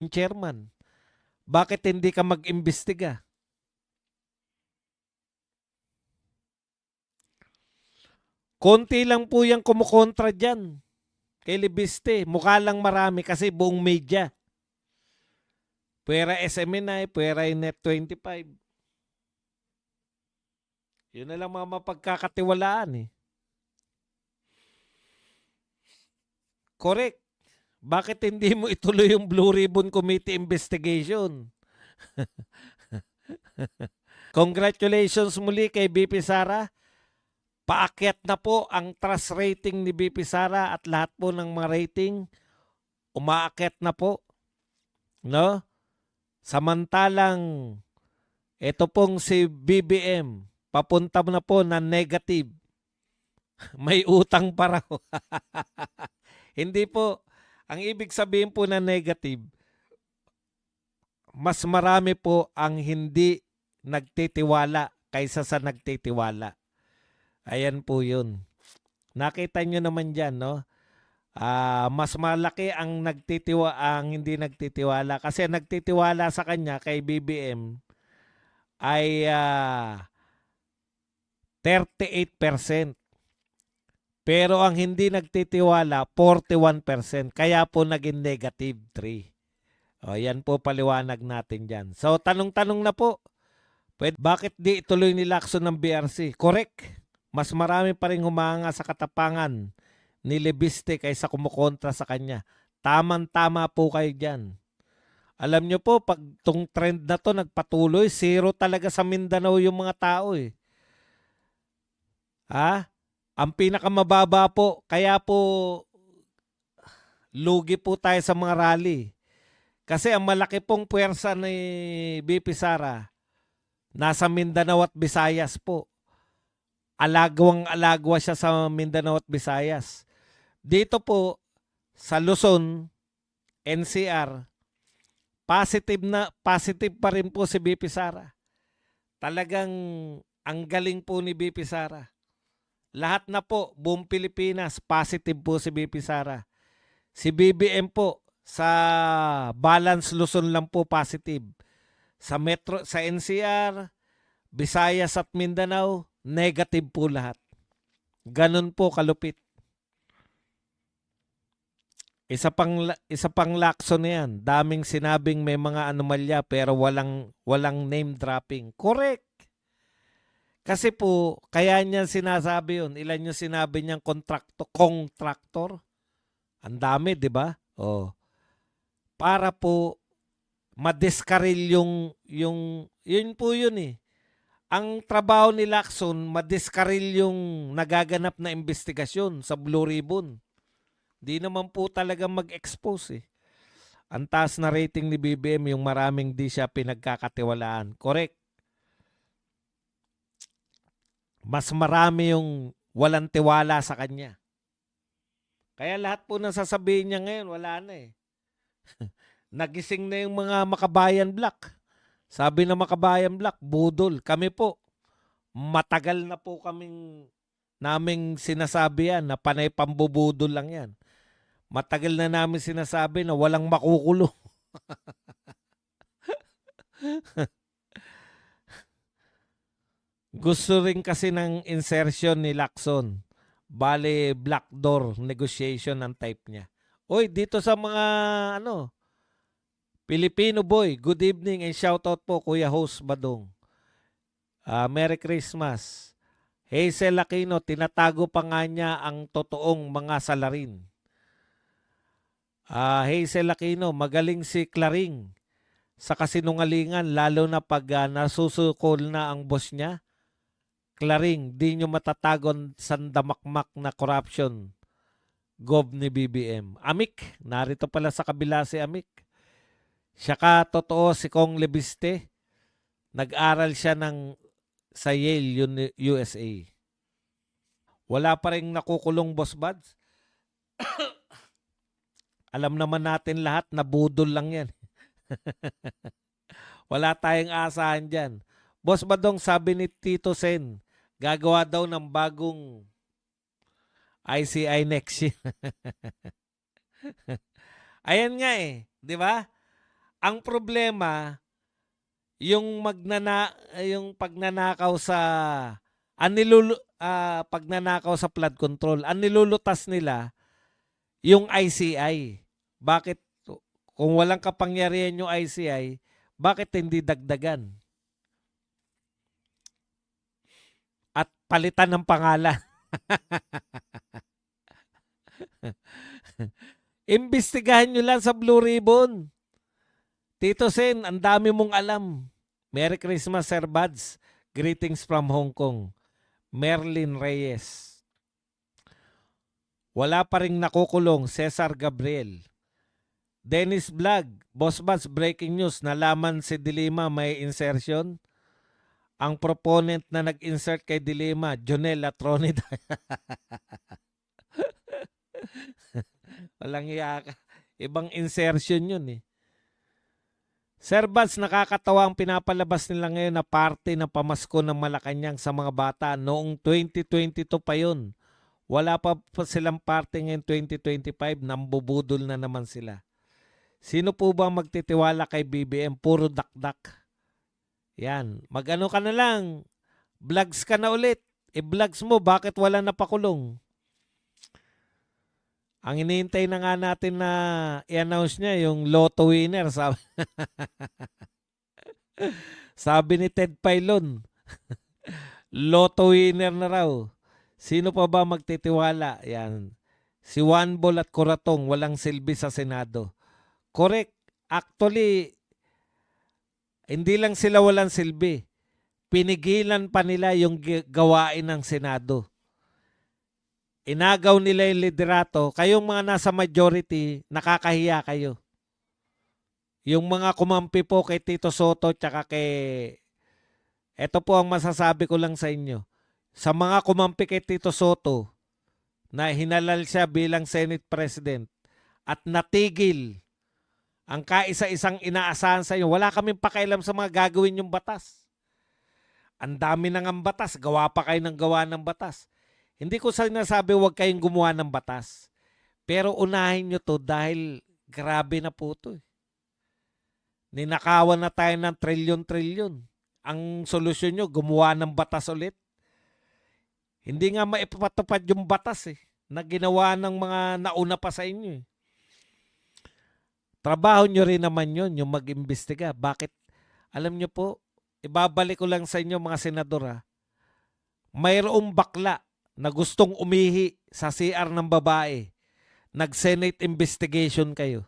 chairman. Bakit hindi ka mag-imbestiga? Konti lang po yung kumukontra dyan kay Libiste. Mukha lang marami kasi buong media. Pwera SMNI, pwera Net25. Yun na lang mga mapagkakatiwalaan eh. Correct. Bakit hindi mo ituloy yung Blue Ribbon Committee investigation? Congratulations muli kay BP Sara. Paakyat na po ang trust rating ni BP Sara at lahat po ng mga rating umaakyat na po, no? Samantalang ito pong si BBM papunta na po na negative. May utang pa raw. Hindi po, ang ibig sabihin po na negative, mas marami po ang hindi nagtitiwala kaysa sa nagtitiwala. Ayan po yun. Nakita nyo naman dyan, no? Mas malaki ang ang hindi nagtitiwala kasi nagtitiwala sa kanya kay BBM ay 38%. Pero ang hindi nagtitiwala 41%. Kaya po naging negative 3. O yan po paliwanag natin dyan. So tanong-tanong na po. Bakit di ituloy ni Lacson ng BRC? Correct. Mas marami pa rin humanga sa katapangan ni Libiste kaysa kumukontra sa kanya. Tamang-tama po kayo dyan. Alam nyo po, pag tong trend na to nagpatuloy, zero talaga sa Mindanao yung mga tao eh. Ang pinakamababa po, kaya po lugi po tayo sa mga rally. Kasi ang malaki pong puwersa ni BP Sara, nasa Mindanao at Visayas po. Alagwang-alagwa siya sa Mindanao at Visayas. Dito po, sa Luzon, NCR, positive pa rin po si BP Sara. Talagang ang galing po ni BP Sara. Lahat na po, buong Pilipinas, positive po si BP Sara. Si BBM po, sa Balance Luzon lang po positive. Sa Metro, sa NCR, Visayas at Mindanao, negative po lahat. Ganun po kalupit. Isa pang Lacson na yan. Daming sinabing may mga anomalya pero walang name dropping. Correct. Kasi po, kaya niya sinasabi yun. Ilan yung sinabi niyang contractor? Ang dami, di ba? Oh. Para po madiskaril yun po yun eh. Ang trabaho ni Lacson, madiskaril yung nagaganap na investigasyon sa Blue Ribbon. Di naman po talaga mag-expose eh. Ang taas na rating ni BBM yung maraming di siya pinagkakatiwalaan. Correct. Mas marami yung walang tiwala sa kanya. Kaya lahat po ng sasabihin niya ngayon, wala na eh. Nagising na yung mga Makabayan Black. Sabi na Makabayan Black, budol. Kami po, matagal na po naming sinasabi yan na panay pambubudol lang yan. Matagal na namin sinasabi na walang makukulo. Gusto rin kasi ng insertion ni Lacson. Bale, black door negotiation ang type niya. Oy, dito sa mga Filipino boy, good evening and shoutout po Kuya Host Badong. Merry Christmas. Hazel Aquino, tinatago pa nga niya ang totoong mga salarin. Hazel Aquino, magaling si Claring sa kasinungalingan lalo na pag nasusukol na ang boss niya. Claring, di nyo matatagon sa damakmak na corruption. Gob ni BBM. Amik, narito pala sa kabila si Amik. Siya ka totoo si Kong Lebiste. Nag-aral siya sa Yale, USA. Wala pa rin nakukulong Boss Buds. Alam naman natin lahat na budol lang yan. Wala tayong asahan dyan. Boss Badong, sabi ni Tito Sen, gagawa daw ng bagong ICI next year. Ayan nga eh, di ba? Ang problema, yung yung pagnanakaw sa pagnanakaw sa flood control, ang nilulutas nila yung ICI. Bakit kung walang kapangyarihan yung ICI, bakit hindi dagdagan at palitan ng pangalan? Imbestigahan nyo lang sa Blue Ribbon. Tito Sen, ang dami mong alam. Merry Christmas, Sir Buds. Greetings from Hong Kong. Merlin Reyes. Wala pa ring nakukulong, Cesar Gabriel. Dennis Vlog, Boss Buds, breaking news. Nalaman si Dilima may insertion. Ang proponent na nag-insert kay Dilima, Jonel Latronida. Walang iya ka. Ibang insertion yun eh. Sir Buds, nakakatawa ang pinapalabas nila ngayon na parte ng pamasko ng Malacanang sa mga bata. Noong 2022 pa yun. Wala pa silang parte ngayon 2025. Nambubudol na naman sila. Sino po ba magtitiwala kay BBM? Puro dakdak. Yan. Mag-ano ka na lang. Vlogs ka na ulit. I-vlogs mo, bakit wala napakulong? Ang hinihintay na nga natin na i-announce niya yung lotto winner. Sabi ni Ted Pailon, lotto winner na raw. Sino pa ba magtitiwala? Yan. Si Juan Bol at Coratong walang silbi sa Senado. Correct. Actually, hindi lang sila walang silbi. Pinigilan pa nila yung gawain ng Senado. Inagaw nila yung liderato. Kayong mga nasa majority, nakakahiya kayo. Yung mga kumampi po kay Tito Soto tsaka kay... Ito po ang masasabi ko lang sa inyo. Sa mga kumampi kay Tito Soto na hinalal siya bilang Senate President at natigil ang kaisa-isang inaasahan sa inyo, wala kaming pakialam sa mga gagawin yung batas. Ang dami nang ang batas, gawa pa kayo ng gawa ng batas. Hindi ko sinasabi huwag kayong gumawa ng batas. Pero unahin nyo to dahil grabe na po to. Ninakawan na tayo ng trilyon-trilyon. Ang solusyon nyo, gumawa ng batas ulit. Hindi nga maipapatupad yung batas na ginawa ng mga nauna pa sa inyo. Trabaho nyo rin naman yun, yung mag-imbestiga. Bakit? Alam nyo po, ibabalik ko lang sa inyo mga senador mayroong bakla na gustong umihi sa CR ng babae. Nag-Senate investigation kayo.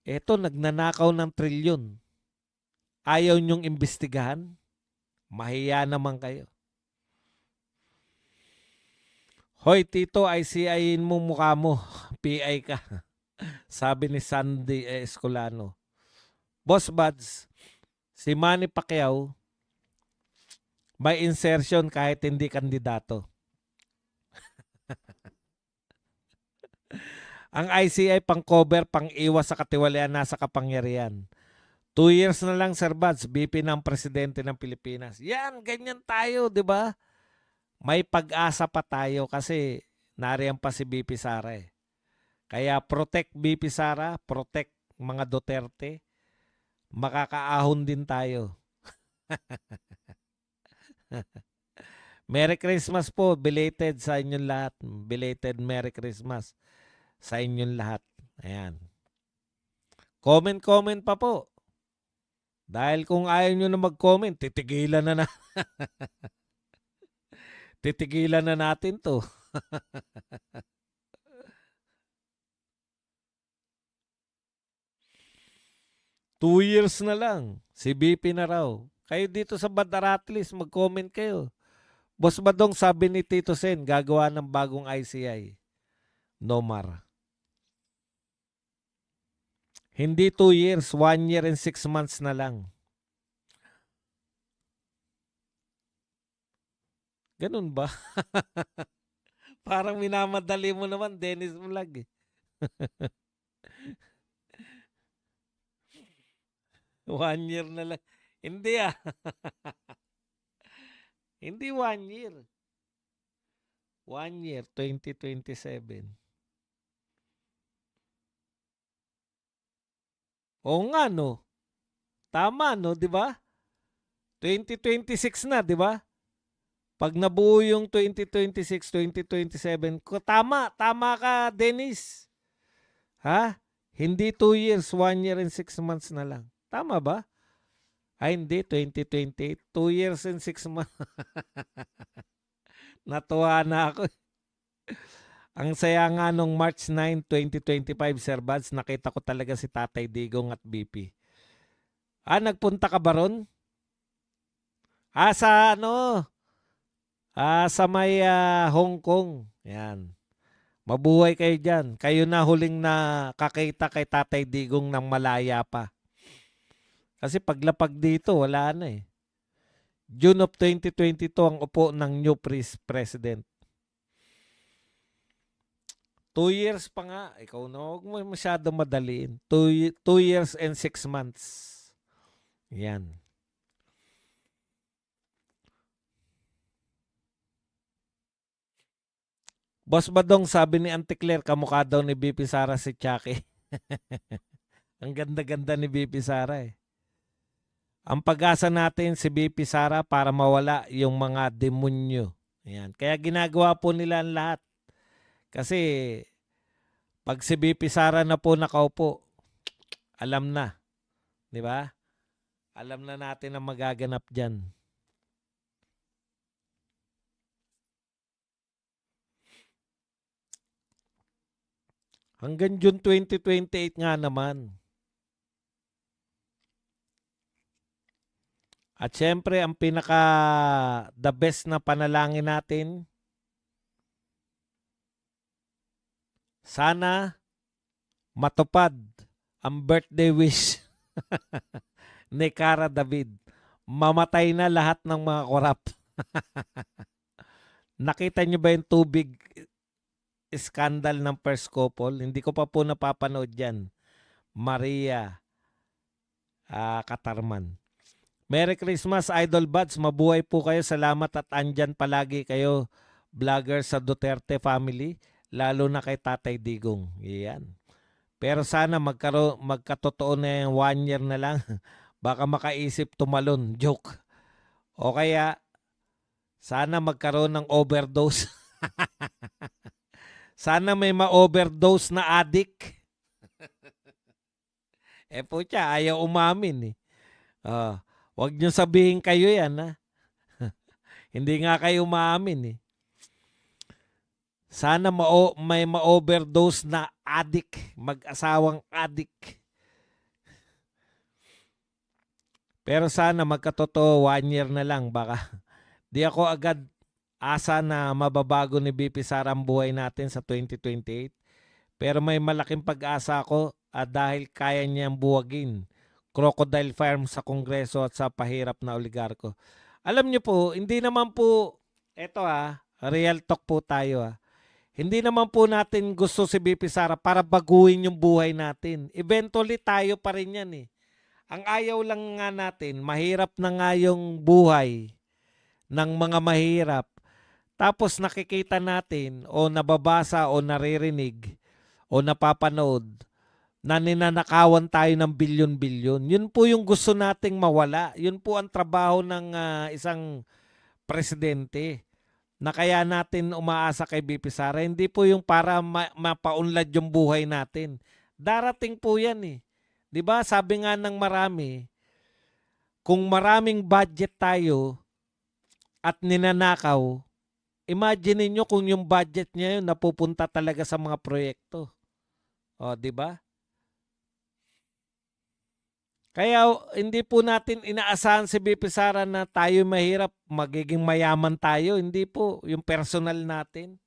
Eto, nagnanakaw ng trilyon. Ayaw nyong imbestigahan? Mahiya naman kayo. Hoy, Tito, ICI-in mo mukha mo. PI ka. Sabi ni Sandy Escolano. Boss Buds, si Manny Pacquiao may insertion kahit hindi kandidato. Ang ICI pang-cover, pang-iwas sa katiwalian nasa kapangyarihan. 2 years na lang, Sir Buds, BP ng Presidente ng Pilipinas. Yan, ganyan tayo, di ba? May pag-asa pa tayo kasi nariyan pa si BP Sara Kaya protect BP Sara, protect mga Duterte. Makakaahon din tayo. Merry Christmas po, belated sa inyong lahat. Belated Merry Christmas sa inyong lahat. Ayan. Comment pa po. Dahil kung ayaw nyo na mag-comment, titigilan na titigilan na natin to. 2 years na lang. Si BP na raw. Kayo dito sa Badaratlis, mag-comment kayo. Boss Badong, sabi ni Tito Sen, gagawa ng bagong ICI. Nomar. Hindi 2 years, 1 year and 6 months na lang. Ganun ba? Parang minamadali mo naman, Dennis Vlog. 1 year na lang. Hindi Hindi 1 year. 1 year, 2027. Oo nga, no? Tama, no? Di ba? 2026 na, di ba? Pag nabuo yung 2026, 2027, tama ka, Dennis. Ha? Hindi 2 years, 1 year and 6 months na lang. Tama ba? Ay, hindi, 2028. 2 years and 6 months. Natuwa na ako. Ang saya nga nung March 9, 2025, Sir Bads, nakita ko talaga si Tatay Digong at BP. Nagpunta ka ba ron? Sa ano? Sa may Hong Kong. Yan. Mabuhay kayo dyan. Kayo na huling nakakita kay Tatay Digong ng malaya pa. Kasi paglapag dito, wala na eh. June of 2022 ang upo ng new president. 2 years pa nga. Ikaw na, huwag mo masyado madaliin. 2 years and 6 months. Yan. Boss Badong, sabi ni Auntie Claire, kamukha daw ni BP Sara si Chucky. Ang ganda-ganda ni BP Sara eh. Ang pag-asa natin si BP Sara para mawala yung mga demonyo. Ayan. Kaya ginagawa po nila ang lahat. Kasi pag si BP Sara na po nakaupo, alam na. Di ba? Alam na natin ang magaganap dyan. Hanggang June 2028 nga naman. At syempre, ang pinaka the best na panalangin natin, sana matupad ang birthday wish ni Cara David. Mamatay na lahat ng mga korap. Nakita niyo ba yung tubig scandal ng first couple? Hindi ko pa po napapanood yan. Maria Katarman. Merry Christmas, Idol Buds. Mabuhay po kayo. Salamat at andyan palagi kayo, vlogger sa Duterte family. Lalo na kay Tatay Digong. Yan. Pero sana magkatotoo na yung 1 year na lang. Baka makaisip tumalon. Joke. O kaya, sana magkaroon ng overdose. Sana may ma-overdose na addict. Po siya, ayaw umamin eh. Huwag niyo sabihin kayo yan ha. Hindi nga kayo umaamin eh. Sana may ma-overdose na addict, mag-asawang addict. Pero sana magkatotoo 1 year na lang baka. Di ako agad asa na mababago ni BP Sara ang buhay natin sa 2028. Pero may malaking pag-asa ako dahil kaya niyang buwagin crocodile farm sa Kongreso at sa pahirap na oligarko. Alam niyo po, hindi naman po, real talk po tayo Hindi naman po natin gusto si BP Sara para baguhin yung buhay natin. Eventually tayo pa rin yan eh. Ang ayaw lang nga natin, mahirap na nga yung buhay ng mga mahirap. Tapos nakikita natin o nababasa o naririnig o napapanood na ninanakawan tayo ng bilyon-bilyon. Yun po yung gusto nating mawala. Yun po ang trabaho ng isang presidente na kaya natin umaasa kay BP Sara. Hindi po yung para mapaunlad yung buhay natin. Darating po yan eh. 'Di ba? Sabi nga ng marami, kung maraming budget tayo at ninanakaw, imagine niyo kung yung budget niya yun napupunta talaga sa mga proyekto. 'Di ba? Kaya hindi po natin inaasahan si BP Sara na tayo mahirap, magiging mayaman tayo. Hindi po, yung personal natin.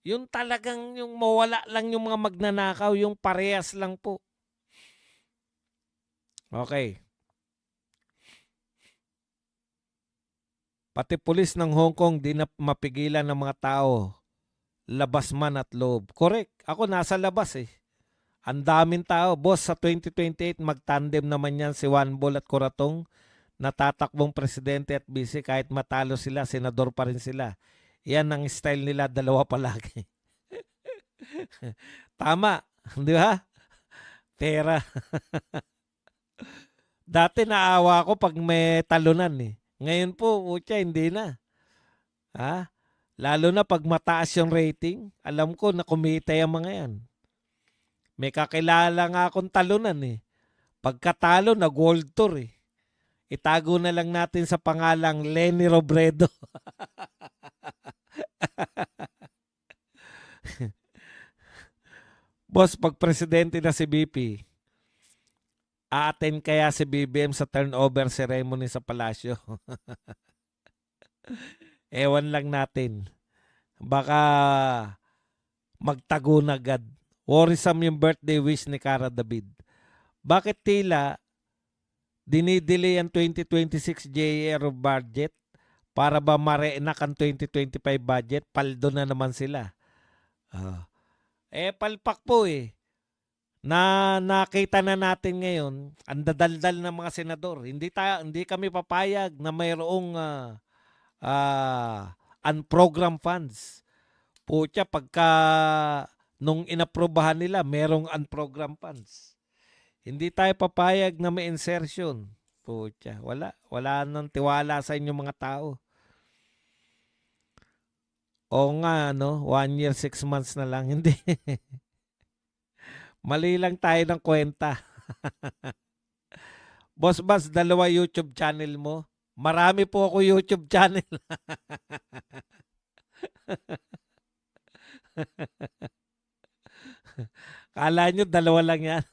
Yung talagang yung mawala lang yung mga magnanakaw, yung parehas lang po. Okay. Pati pulis ng Hong Kong di na mapigilan ng mga tao. Labas man at loob. Correct. Ako nasa labas eh. Ang daming tao. Boss, sa 2028, magtandem naman yan si Juan Bol at Coratong na tatakbong presidente at vice kahit matalo sila, senador pa rin sila. Yan ang style nila, dalawa palagi. Tama. Di ba? Pera. Dati naawa ko pag may talunan eh. Ngayon po, utya, hindi na. Ha? Lalo na pag mataas yung rating, alam ko na kumita yung mga yan. May kakilala nga akong talunan eh. Pagkatalo, nag-world tour eh. Itago na lang natin sa pangalang Lenny Robredo. Boss, pag presidente na si BP, a-attend kaya si BBM sa turnover ceremony sa palasyo? Ewan lang natin. Baka magtago na agad. Worrisome yung birthday wish ni Cara David. Bakit tila dinidelay ang 2026 JR budget para ba ma-reenact ang 2025 budget? Paldo na naman sila. Palpak po eh. Na nakita na natin ngayon, ang dadaldal ng mga senador. Hindi kami papayag na mayroong unprogrammed funds. Pucha, pagka nung inaprobahan nila, merong unprogrammed funds. Hindi tayo papayag na may insertion. Pucha, wala nang tiwala sa inyo mga tao. O nga, 1 year, 6 months na lang. Hindi. Mali lang tayo ng kwenta. Boss Bas, 2 YouTube channel mo. Marami po ako YouTube channel. Kala nyo 2 lang yan.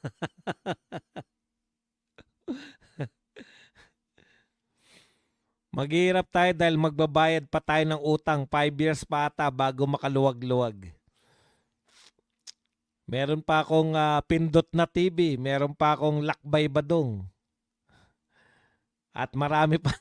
Maghihirap tayo dahil magbabayad pa tayo ng utang 5 years pa ata bago makaluwag-luwag. Meron pa akong Pindot na TV. Meron pa akong Lakbay Badong. At marami pa.